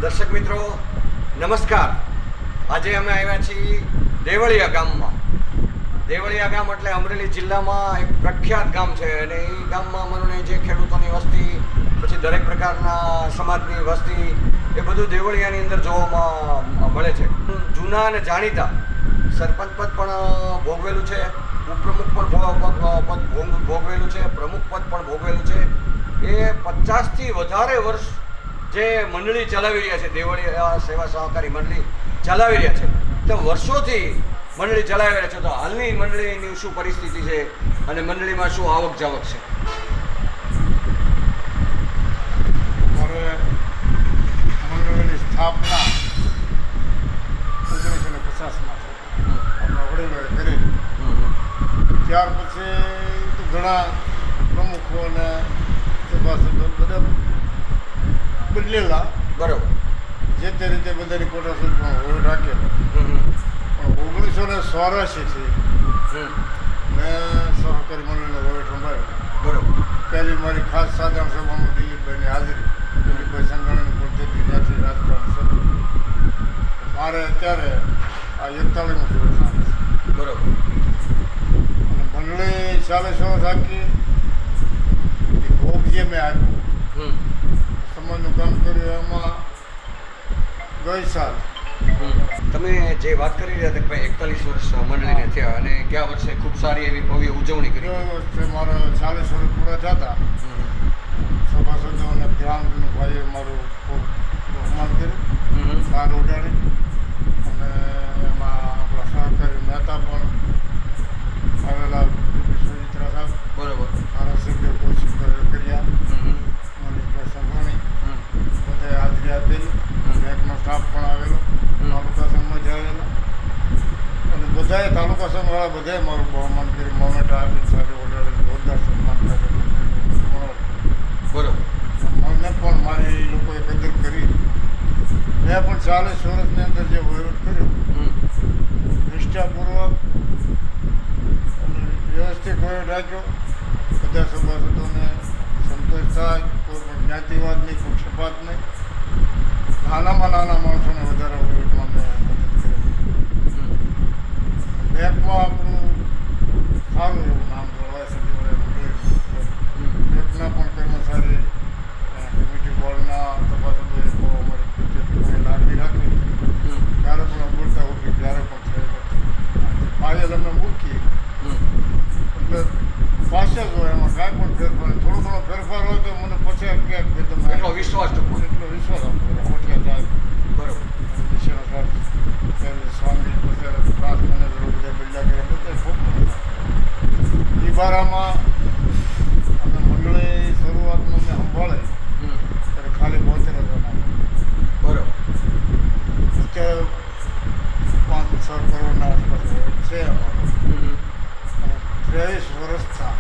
દર્શક મિત્રો નમસ્કાર. આજે અમે આવ્યા છીએ દેવળિયા ગામમાં. દેવળિયા ગામ એટલે અમરેલી જિલ્લામાં એક પ્રખ્યાત ગામ છે અને એ ગામમાં મને જે ખેડૂતોની વસ્તી, પછી દરેક પ્રકારના સમાજની વસ્તી, એ બધું દેવળિયાની અંદર જોવામાં મળે છે. જૂના અને જાણીતા સરપંચ પદ પણ ભોગવેલું છે, ઉપપ્રમુખ પણ ભોગવેલું છે, પ્રમુખ પદ પણ ભોગવેલું છે. એ 50થી વધારે વર્ષ જે મંડળી ચલાવી રહ્યા છે, દેવળિયા સેવા સહકારી મંડળી ચલાવી રહ્યા છે, તો વર્ષોથી મંડળી ચલાવી રહ્યા છે. તો હાલની મંડળીની શું પરિસ્થિતિ છે અને મંડળીમાં શું આવક જાવક છે? મારે મંડળીની સ્થાપના 1950માં આપણા વડીલોએ કરી. ત્યાર પછી ઘણા પ્રમુખો અને સભાસદો બધા બદલેલા. બરોબર. જે તે રીતે બધાની કોટાસૂટ પણ હોય રાખેલો. પણ 1984થી મેં સહકારી મંડળનો વહીવટ સંભાળ્યો. બરોબર. પહેલી મારી ખાસ સાધારણ સભામાં દિલીપભાઈની હાજરી, દિલીપભાઈ સંઘાણીની પદ્ધતિ ત્યાંથી રાજકારણ શરૂ. મારે અત્યારે આ 41મું વર્ષ આવે છે. બરોબર. અને મંડળી 40 વર્ષ આખી એ ભોગ જે મેં આપ્યું સમાજનું કામ કર્યું એમાં ગઈ સાલ તમે જે વાત કરી રહ્યા હતા કે ભાઈ 41 વર્ષ મંડળીને થયા અને ગયા વર્ષે ખૂબ સારી એવી ભવ્ય ઉજવણી કરી. ગયા વર્ષે મારા 40 વર્ષ પૂરા થતા સભાસદો અને ગ્રામજનો ભાઈએ મારું ખૂબ બહુમાન કર્યું, કાર ઉડાડી. અને એમાં આપણા સહકારી મહેતા પણ આવેલા, સુચિત્રા સાહેબ, બરોબર, ધારાસભ્ય કૌશિક કર્યા, મનીષભાઈ સંઘાણી, બધે હાજરી આપેલી. બેંકનો સ્ટાફ પણ આવેલો, તાલુકા સંઘમાં આવેલા, અને બધાએ તાલુકા સંઘવાળા બધાએ મારું બહુમાન કર્યું. મોમેન્ટ આપી, સાથે ઓડાડી, જોરદાર સન્માન કર્યું. બરોબર. મને પણ મારી લોકોએ કદર કરી. મેં પણ 40 વર્ષની અંદર જે વહીવટ કર્યો, નિષ્ઠાપૂર્વક અને વ્યવસ્થિત વહીવટ રાખ્યો. બધા સભાસદોને સંતોષ થાય, કોઈ પણ જ્ઞાતિવાદ નહીં, કોઈ ક્ષપાત નહીં. નાનામાં નાના માણસોને વધારે વહીવટમાં મેં મદદ કરી. બેંકમાં આપણું સારું એવું નામ જળવાય છે. બેંકના પણ કર્મચારી, કમિટી બોર્ડના સભાસદોએ બહુ અમારી પ્રત્યે લાગણી રાખી. ત્યારે પણ બોલતા ઉઠી, ત્યારે પણ થઈ પાયલ અમે મૂકીએ એટલે પાસે જ હોય. એમાં કાંઈ પણ ફેરફાર, થોડો ઘણો ફેરફાર હોય તો મને પછી ક્યાંક ભાઈ તમે એટલો વિશ્વાસ ટૂંકો. એટલો વિશ્વાસ આપો. મોટિયા સાહેબ, બરોબર, દિશેનો સાહેબ, સ્વામી, પછી ક્લાસ મેનેજરો બધા બદલા કર્યા, બધા ખૂબ મને એ બારામાં અમે મંડળી શરૂઆતમાં મેં સંભાળે ત્યારે ખાલી 72 જણા. બરોબર. અત્યારે 5-6 કરોડના આસપાસ છે અમારું. 23 વર્ષથી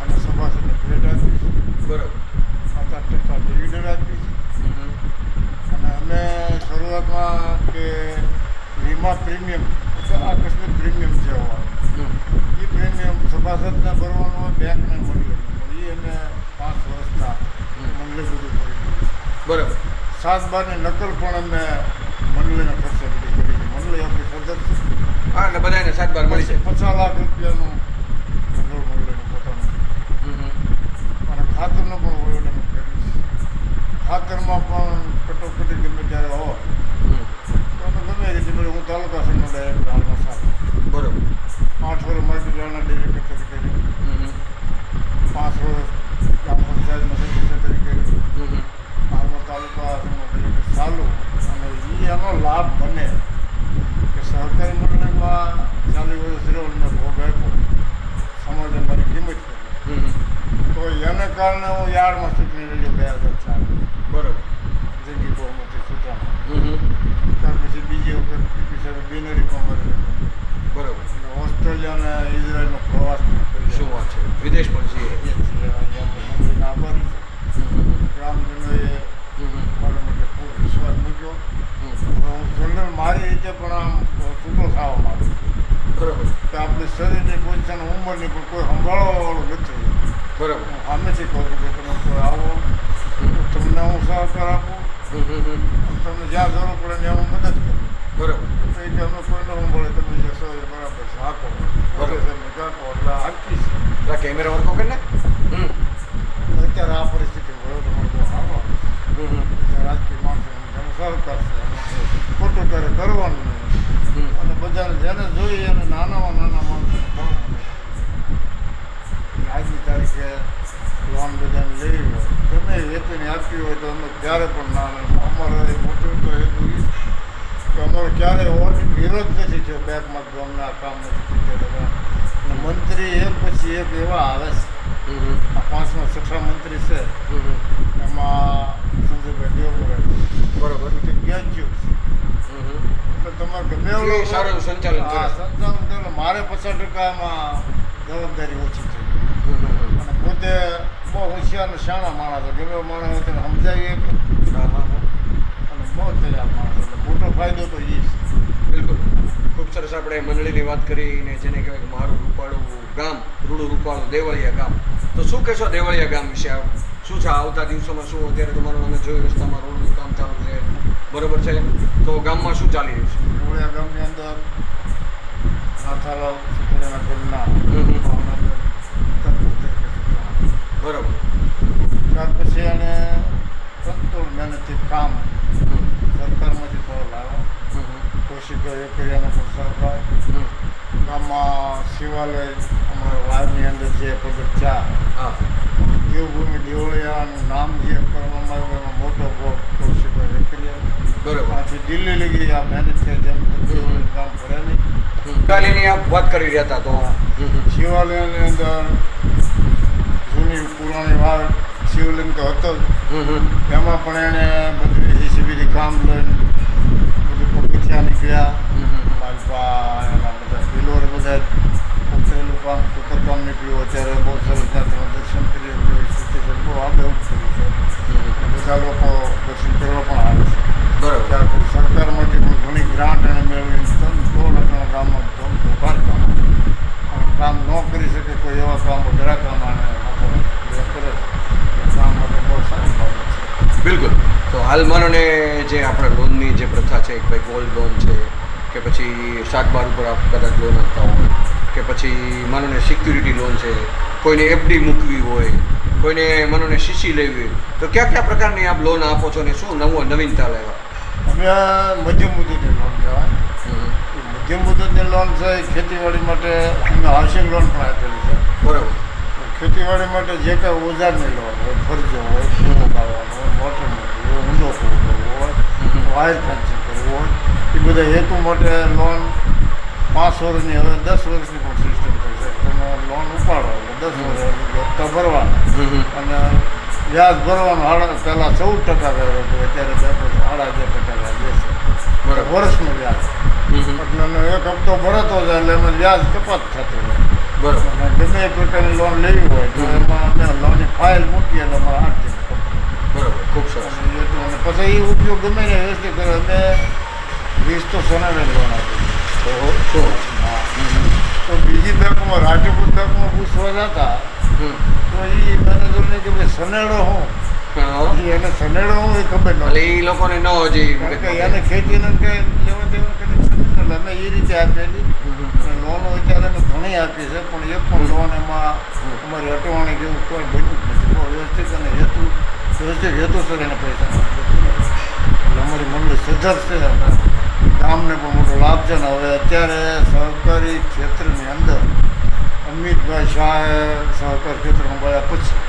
અને સભાસદને ભેટ આપી, બરોબર. 7-8% ડિવિડન્ડ આપી. અને અમે શરૂઆતમાં કે વીમા પ્રીમિયમ એટલે આકસ્મિક પ્રીમિયમ જે હોય એ પ્રીમિયમ સભાસદને ભરવાનું હોય, બેંકને મંડળી. એ અમે 5 વર્ષના મંડળી બધું કરી. બરોબર. 7-12ની નકલ પણ અમે મંડળીના ખર્ચે બધી કરી છે. મંડળી આપણી સદર છે. હા, એટલે બધાને 7-12 મળી જાય. 50 લાખ રૂપિયાનું મંડળીનું પોતાનું. અને ખાતરનો પણ વહીવટ અમે કરી છે. ખાતરમાં પણ કટોકટી ગમે ત્યારે હોય તો અમે ગમે એ રીતે હું તાલુકા સંઘનો ડાયરેક્ટર હાલમાં સાહેબ. બરોબર. 8 વર્ષ માર્કેટના ડિરેક્ટર તરીકે, 5 વર્ષ ગ્રામ પંચાયતના સદસ્ય તરીકે, હાલમાં તાલુકા સંઘનો ડિરેક્ટર ચાલુ. અને એ એનો લાભ બને કે સહકારી મંડળીમાં 40 વર્ષ રહ્યો અને ભોગ આપ્યો, સમાજે મારી કિંમત કરી, તો એને કારણે હું યાર્ડમાં ચૂંટણી લડ્યો 2004. બરોબર. જંગી બહુમતી ચૂંટણી. ત્યાર પછી બીજી વખત પીપી સાહેબ બેનરી કોમરે. બરોબર. ઓસ્ટ્રેલિયા અને ઇઝરાયલનો પ્રવાસ કરી. શું વાત છે, વિદેશ પણ છીએ. મંડળીને આભારી છે. ગ્રામજનોએ મારા માટે ખૂબ વિશ્વાસ મૂક્યો. હું જનરલ મારી રીતે પણ આમ છૂટો થવા માંગુ છું. બરોબર. કે આપણી શરીરની પોઝિશન, ઉંમરની પણ કોઈ સંભાળવાવાળું નથી. બરોબર. હું સામેથી કહું છું કે તમે કોઈ આવો, તમને હું સહકાર આપું. તમને જ્યાં જરૂર પડે ને હું મદદ કરું. બરોબર. તો એ કે અમે કોઈને હું મળે તમે જે સો એ બરાબર છે હાકો ઓપરેશનને કાપો એટલે હાકી છે. એટલે કેમેરા વર્કો કરીને અત્યારે આ પરિસ્થિતિ હોય તમારે બહુ હારો રાજકીય માણસો સહકાર છે ખોટું ત્યારે કરવાનું નહીં અને બધાને જેને જોઈએ એને નાનામાં નાના માણસોને ભણવાનું. આજની તારીખે લોન બધાને લેવી હોય ગમે વેતન આપવી હોય તો અમે ક્યારે પણ ના અમારે મોટું તો એટલું કે અમારે ક્યારેય વિરોધ નથી થયો બેંકમાં તો અમને આ કામ નથી થયું. મંત્રી એક પછી એક એવા આવે છે. આ 5મા 6મા મંત્રી છે એમાં સંજયભાઈ દેવગુડા બરોબર. ગ્રેજ્યુએટ એટલે તમારે ગમે એ સારું સંચાલન કરે. સંચાલન કરે. મારે 50% એમાં જવાબદારી ઓછી થઈ અને પોતે બહુ હોશિયાર અને શાણા માણસ છે. ગમે માણસ હોય તેને સમજાવીએ અને બહુ તૈયાર માણસ એટલે મોટો ફાયદો તો એ છે. બિલકુલ. ખૂબ સરસ આપણે મંડળીની વાત કરીને જેને કહેવાય કે મારું રૂપાળું ગામ રૂડું રૂપાળું દેવળિયા ગામ. તો શું કહેશો દેવળિયા ગામ વિશે? શું છે આવતા દિવસોમાં? શું અત્યારે તમારું અમે જોયું રસ્તામાં રોડનું કામ ચાલુ છે, બરોબર છે, તો ગામમાં શું ચાલી રહ્યું છે? દેવળિયા ગામની અંદર નાથાલાલ સુખડિયાના ઘરના બરોબર. ત્યાર પછી એને સંતોષ મહેનતથી કામ સરકારમાંથી તો લાવ્યા. કૌશિકભાઈ વેકરિયાનો પણ સહકાર. ગામમાં શિવાલય અમારા વાડની અંદર જે પગથિયા હા. દેવભૂમિ દેવળિયાનું નામ જે કરવામાં આવ્યું એમાં મોટો ભોગ કૌશિકભાઈ વેકરિયા. બરોબર. પાછી દિલ્હી લગી આ મહેનત છે જેમ તેમ કામ કરેલી. શિવાલયની આપ વાત કરી રહ્યા હતા તો શિવાલયની અંદર જૂની પુરાણી વાડ શિવલિંગ તો હતો જ એમાં પણ એને બધું જીસીબીથી કામ લઈને બધું પગથિયા નીકળ્યા. માલપા એના બધા પિલોર બધા ઉતરેલું કામ કુતરકામ નીકળ્યું. અત્યારે બહુ સરસ ત્યાં તમે દર્શન કરી સ્થિતિ બહુ આબેહૂબ થયું છે. બધા લોકો દર્શન કરવા પણ આવે છે. બરોબર. ત્યાર પછી સરકારમાંથી પણ ઘણી ગ્રાન્ટ એને મેળવીને 3-16 ગામમાં ધોકાર કામ ન કરી શકે કોઈ એવા કામો ગ્રાહકામાં કરે કામ માટે બહુ સારી બાબત છે. બિલકુલ. તો હાલ માનો ને જે આપણે લોનની જે પ્રથા છે કે ભાઈ ગોલ્ડ લોન છે કે પછી શાકબાર ઉપર આપ કદાચ લોન આપતા હોય કે પછી માનો ને સિક્યુરિટી લોન છે, કોઈને એફડી મૂકવી હોય, કોઈને માનો ને સીસી લેવી હોય, તો કયા કયા પ્રકારની આપ લોન આપો છો ને શું નવીનતા લેવા? અમે મધ્યમ મુદતની લોન કહેવાય. મધ્યમ મુદતની લોન છે એ ખેતીવાડી માટે અમે હાઉસિંગ લોન પણ આપેલી છે. બરાબર. ખેતીવાડી માટે જે કાંઈ ઓજારની લોન હોય, ફરજો હોય, ફૂલો કાઢવાનો હોય, મોટર મૂકવી હોય, ઊંડો પૂરો કરવો હોય, વાયર ફેન્સિંગ કરવું હોય, એ બધા હેતુ માટે લોન 5 વર્ષની હવે 10 વર્ષની પણ સિસ્ટમ થઈ છે. તમે લોન ઉપાડો એટલે 10 વર્ષ હપ્તા ભરવાના અને વ્યાજ ભરવાનું પહેલાં 14% વ્યાજ હતું, અત્યારે 11.5% વ્યાજ છે. વર્ષનું વ્યાજ એટલે એક હપ્તો ભરાતો જાય એટલે એમાં વ્યાજ કપાત થતું હોય. બરાબર. અને ગમે એ પ્રકારની લોન લેવી હોય તો એમાં અમે લોનની ફાઇલ મૂકીએ એટલે અમારે 8 દિવસ બરાબર. ખૂબ સરસ. અને પછી એ ઉપયોગ ગમે ને વ્યવસ્થિત કરે. અમે 20 તો સોનાની લોન આપી. તો બીજી બેંકમાં રાજકોટ બેંકમાં પૂછવા જતા તો એ મેનેજરને કે ભાઈ સનેડો હું એને સનેડો હું એ ખબર ન એટલે એ લોકોને ન હજી કારણ કે એને ખેતીને કંઈ લેવા દેવા કનેક્શન એટલે અમે એ રીતે આપેલી. લોનો અત્યારે અમે ઘણી આપી છે પણ એક પણ લોન એમાં અમારી અટવાણી કે એવું કોઈ બન્યું જ નથી. બહુ વ્યવસ્થિત અને વ્યવસ્થિત હેતુસર એને પૈસા એટલે અમારી મંડળી સજ્જડ છે અને ગામને પણ મોટો લાભ છે. ને હવે અત્યારે સહકારી ક્ષેત્રની અંદર અમિતભાઈ શાહે સહકાર ક્ષેત્રમાં ગયા પછી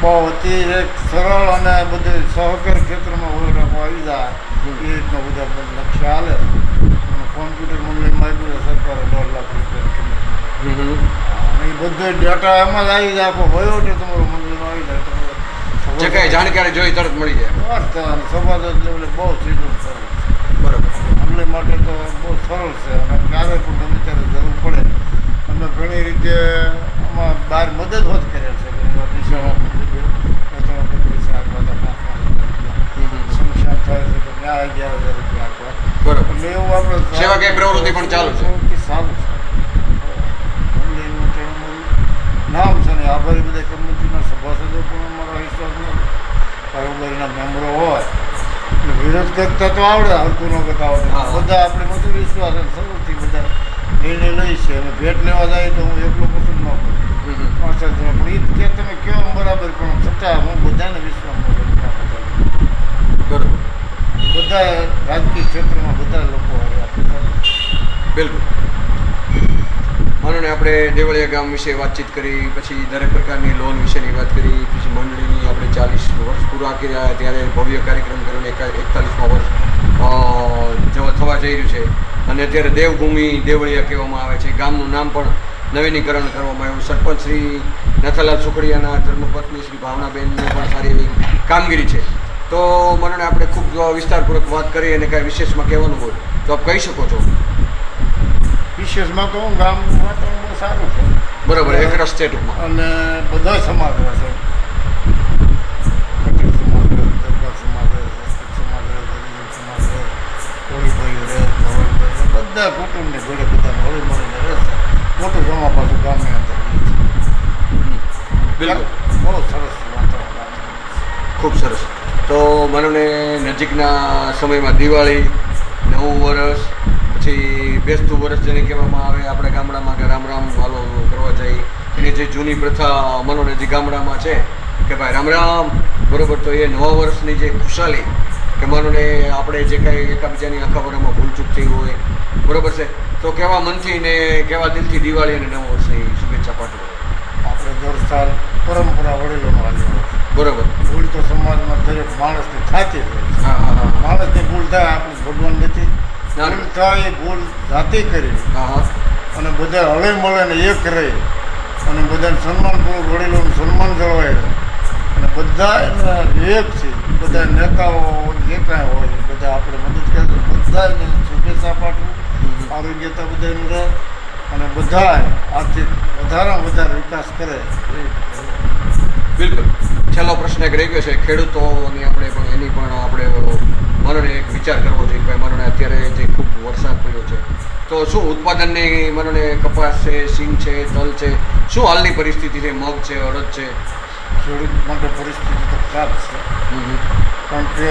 બહુ અતિ એક સરળ અને બધું સહકાર ક્ષેત્રમાં વહીવટમાં આવી જાય એ રીતના બધા લક્ષ્ય હાલે. કોમ્પ્યુટર મંડળીમાં આપ્યું સરકારે 1.5 લાખ રૂપિયા અને એ બધો ડેટા એમાં જ આવી જાય. આખો વહીવટ તમારો મંડળીમાં આવી જાય. જે કાંઈ જાણકારી જોઈ તરત મળી જાય. સભાસદ લેવલે બહુ સીધું સરળ છે. બરાબર. મંડળી માટે તો બહુ સરળ છે અને ક્યારે પણ ગમે ત્યારે જરૂર પડે અમે ઘણી રીતે આમાં બહાર મદદ હોત કરેલ છે. સમસ્યા થાય છે તો ત્યાં 11,000 રૂપિયા આપવા. બરાબર. એટલે એવું આપણે સેવાકીય પ્રવૃત્તિ પણ ચાલુ છે. સારું છે. મંડળીનું નામ છે ને આભારી બધા કમિટીના સભાસદો પણ અમારા વિશ્વાસમાં કારોબારીના મેમ્બરો હોય એટલે વિરોધ કરતા તો આવડે, હલકું ન કરતા આવડે. હા. બધા આપણે બધું વિશ્વાસ અને સૌથી બધા નિર્ણય લઈ છે. અમે ભેટ લેવા જાય તો હું એકલો પસંદ ન કરું, 5-7 જણા. પણ એ કે તમે કહો એમ બરાબર, પણ છતાં હું બધાને વિશ્વાસમાં લઉં. બરોબર, બધા રાજકીય ક્ષેત્રમાં બધા લોકો હવે આપણી સાથે. બિલકુલ. માનો ને આપણે દેવળિયા ગામ વિશે વાતચીત કરી, પછી દરેક પ્રકારની લોન વિશેની વાત કરી, પછી મંડળીની આપણે 40 વર્ષ પૂરા કર્યા ત્યારે ભવ્ય કાર્યક્રમ કર્યો, 41મા વર્ષ જેવો થવા જઈ રહ્યું છે. અને અત્યારે દેવભૂમિ દેવળિયા કહેવામાં આવે છે. ગામનું નામ પણ નવીનીકરણ કરવામાં આવ્યું. સરપંચ શ્રી નાથાલાલ સુખડિયાના ધર્મપત્ની શ્રી ભાવનાબેનની પણ સારી એવી કામગીરી છે. તો મને આપણે ખૂબ વિસ્તારપૂર્વક વાત કરી, અને કાંઈ વિશેષમાં કહેવાનું હોય તો આપ કહી શકો છો. વિશેષમાં તો ગામનું વાતાવરણ બહુ સારું છે. બરાબર, એક રસ્તે ટૂંકમાં. અને બધા સમાજ રહે છે. કટીક સમાજ રહે, દરબાર સમાજ રહે, સંસ્કૃત સમાજ રહે, ગરીબ સમાજ રહે, કોળીભાઈ રહે, ધવલભાઈ રહે, બધા કુટુંબની જોડે બધાને હળી મળીને રહે છે. મોટું જમા પાછું ગામની અંદર બિલકુલ, બહુ સરસ વાતાવરણ. ખૂબ સરસ. તો મને નજીકના સમયમાં દિવાળી, નવું વર્ષ, પછી બેસતું વર્ષ જેને કહેવામાં આવે આપણા ગામડામાં, કે રામ રામ વાલો કરવા જાય, એની જે જૂની પ્રથા મનોને જે ગામડામાં છે કે ભાઈ રામ રામ, બરોબર. તો એ નવા વર્ષની જે ખુશાલી કે મનોને આપણે જે કાંઈ એકાબીજાની આખા વર્ષમાં ભૂલચૂક થઈ હોય, બરોબર છે, તો કેવા મનથી ને કેવા દિલથી દિવાળી અને નવા વર્ષની શુભેચ્છા પાઠવો. આપણે દર સાલ પરંપરા વડીલોનો આવ્યો હોય. બરોબર. ભૂલ તો સમાજમાં દરેક માણસની થતી જ હોય છે. હા હા હા માણસની ભૂલ થાય, આપણે ભગવાન નથી. ભૂલ થાય એ ભૂલ જાતે કરી હા હા અને બધા હળે મળે ને એક રહે અને બધાને સન્માનપૂર્વક વડીલોનું સન્માન જળવાય રહે અને બધા એના એક છે. બધા નેતાઓ જે કાંઈ હોય એ બધા આપણે મદદ કરીએ, બધાને શુભેચ્છા પાઠવું, આરોગ્યતા બધાનું રહે અને બધા આર્થિક વધારેમાં વધારે વિકાસ કરે. બિલકુલ. છેલ્લો પ્રશ્ન એક રહી ગયો છે ખેડૂતોની, આપણે પણ એની પણ આપણે મનોને એક વિચાર કરવો જોઈએ. ભાઈ મનોને અત્યારે જે ખૂબ વરસાદ પડ્યો છે, તો શું ઉત્પાદનની મનોને કપાસ છે, સિંગ છે, તલ છે, શું હાલની પરિસ્થિતિ છે? મગ છે, અડદ છે? ખેડૂત માટે પરિસ્થિતિ તો ખરાબ છે, કારણ કે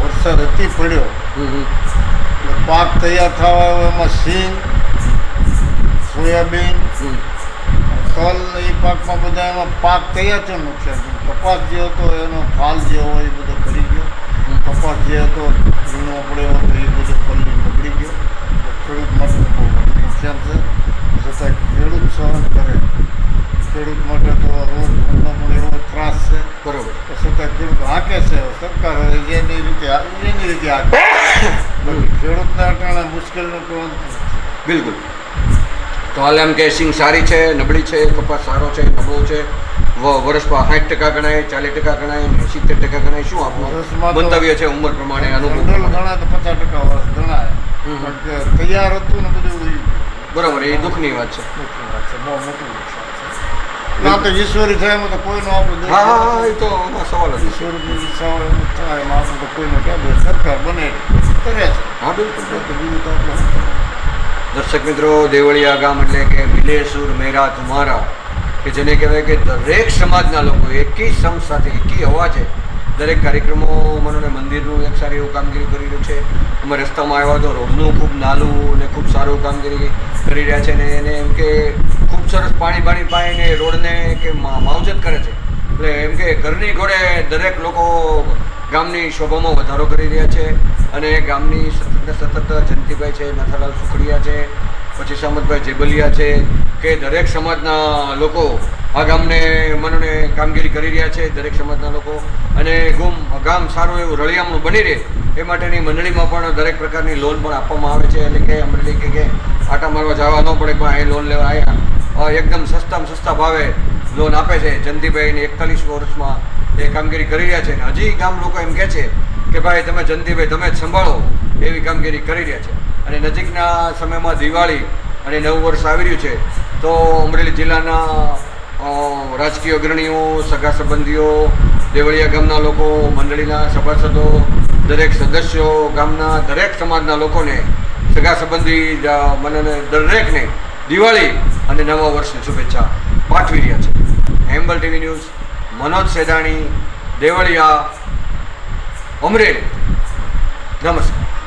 વરસાદ અતિ પડ્યો એટલે પાક તૈયાર થવા આવ્યો. એમાં સિંગ, સોયાબીન, તલ એ પાકમાં બધા એમાં પાક તૈયાર થયો નુકસાન. કપાસ જે હતો એનો ફાલ જે હોય એ બધો કરી ગયો. કપાસ જે હતો ઝીણો પડ્યો હતો એ બધો પલ્લી બગડી ગયો. ખેડૂત માટે બહુ મોટું નુકસાન છે. છતાં ખેડૂત સહન કરે. ખેડૂત માટે તો રોજ ધંધો પણ એવો ત્રાસ છે. બરોબર. છતાં ખેડૂત હાકે છે. સરકાર એની રીતે હાકે. ખેડૂતને અટાણે મુશ્કેલીનું કોઈ બિલકુલ. તો હાલ એમ કે સિંગ સારી છે, નબળી છે, કપાસ સારો છે, નબળો છે, વર્ષમાં 60% ગણાય, 40% ગણાય, 70% ગણાય, શું આપનું વર્ષમાં તો મંતવ્ય છે ઉંમર પ્રમાણે, અનુભવ જનરલ પ્રમાણે? ગણાય તો 50% વર્ષ ગણાય. પણ કે તૈયાર હતું ને બધું એ બરોબર, એ દુઃખની વાત છે. મોટી વાત છે, બહુ મોટી નુકસાન છે. ના તો ઈશ્વરી થાય એમાં તો કોઈનો આપણે હા હા હા, એ તો એમાં સવાલ જ નથી. ઈશ્વરની ઈચ્છા હોય એમ થાય એમાં આપણે તો કોઈનો ક્યાં દોષ. સરકાર બને કરે છે. હા બિલકુલ. તો બીજું તો આપણે શું કરીએ? દર્શક મિત્રો, દેવળિયા ગામ એટલે કે મિલે સુર મેરા તુમારા, કે જેને કહેવાય કે દરેક સમાજના લોકો એકી સમ સાથે એકી અવાજે દરેક કાર્યક્રમો મનોને મંદિરનું એક સારી એવું કામગીરી કરી રહ્યું છે. અમે રસ્તામાં આવ્યા તો રોડનું ખૂબ નાલું અને ખૂબ સારું કામગીરી કરી રહ્યા છે, ને એને એમ કે ખૂબ સરસ પાણી પાઈને રોડને કે માવજત કરે છે. એટલે એમ કે ઘરની ઘોડે દરેક લોકો ગામની શોભામાં વધારો કરી રહ્યા છે. અને ગામની સતત જયંતિભાઈ છે, નાથાલાલ સુખડિયા છે, પછી સામતભાઈ જેબલિયા છે, કે દરેક સમાજના લોકો આ ગામને મનોને કામગીરી કરી રહ્યા છે. દરેક સમાજના લોકો અને ગામ સારું એવું રળિયામણું બની રહે એ માટેની મંડળીમાં પણ દરેક પ્રકારની લોન પણ આપવામાં આવે છે. એટલે કે મંડળી કે આટા મારવા જવા ન પડે, પણ અહીં લોન લેવા આવ્યા એકદમ સસ્તામાં સસ્તા ભાવે લોન આપે છે. જયંતિભાઈને 41 વર્ષમાં એ કામગીરી કરી રહ્યા છે. અને હજી ગામ લોકો એમ કહે છે કે ભાઈ તમે જયંતિભાઈ તમે જ સંભાળો, એવી કામગીરી કરી રહ્યા છે. અને નજીકના સમયમાં દિવાળી અને નવું વર્ષ આવી રહ્યું છે, તો અમરેલી જિલ્લાના રાજકીય અગ્રણીઓ, સગા સંબંધીઓ, દેવળિયા ગામના લોકો, મંડળીના સભાસદો, દરેક સદસ્યો, ગામના દરેક સમાજના લોકોને, સગા સંબંધી મને દરેકને દિવાળી અને નવા વર્ષની શુભેચ્છા પાઠવી રહ્યા છે. હેમ્બલ ટીવી ન્યૂઝ, મનોજ સેદાણી, દેવળિયા, અમરેલી. નમસ્કાર.